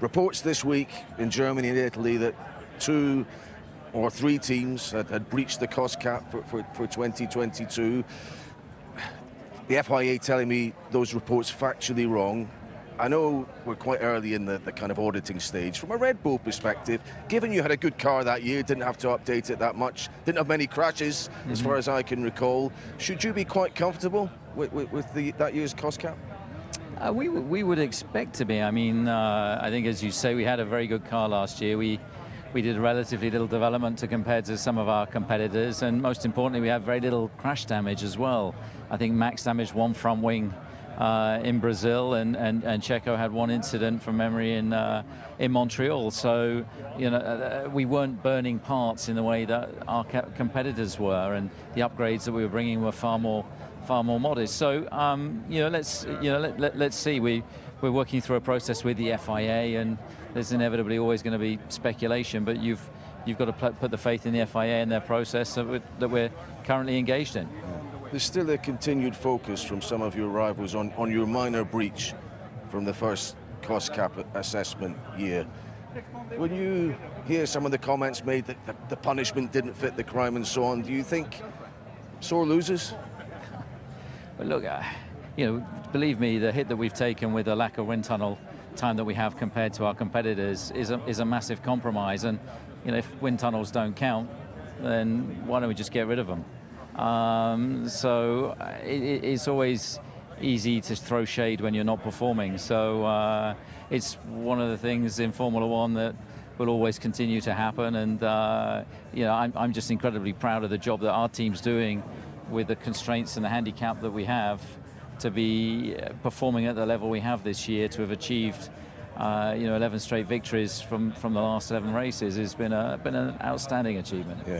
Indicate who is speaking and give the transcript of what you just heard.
Speaker 1: Reports this week in Germany and Italy that 2 or 3 teams had breached the cost cap for 2022. The FIA telling me those reports factually wrong. I know we're quite early in the kind of auditing stage. From a Red Bull perspective, given you had a good car that year, didn't have to update it that much, didn't have many crashes as far as I can recall, should you be quite comfortable with that year's cost cap?
Speaker 2: We would expect to be. I mean, I think, as you say, we had a very good car last year. We did relatively little development compared to some of our competitors, and most importantly, we had very little crash damage as well. I think Max damaged one front wing in Brazil, and Checo had one incident from memory in Montreal. So, you know, we weren't burning parts in the way that our competitors were, and the upgrades that we were bringing were far more modest. So, let's see. We're working through a process with the FIA, and there's inevitably always going to be speculation. But you've got to put the faith in the FIA and their process that we're currently engaged in.
Speaker 1: There's still a continued focus from some of your rivals on your minor breach from the first cost cap assessment year. When you hear some of the comments made that the punishment didn't fit the crime and so on, do you think sore losers?
Speaker 2: But look, believe me, the hit that we've taken with the lack of wind tunnel time that we have compared to our competitors is a massive compromise. And if wind tunnels don't count, then why don't we just get rid of them? So it's always easy to throw shade when you're not performing. So it's one of the things in Formula One that will always continue to happen. And I'm just incredibly proud of the job that our team's doing with the constraints and the handicap that we have to be performing at the level we have this year, to have achieved 11 straight victories from the last 11 races has been an outstanding achievement.
Speaker 1: Yeah.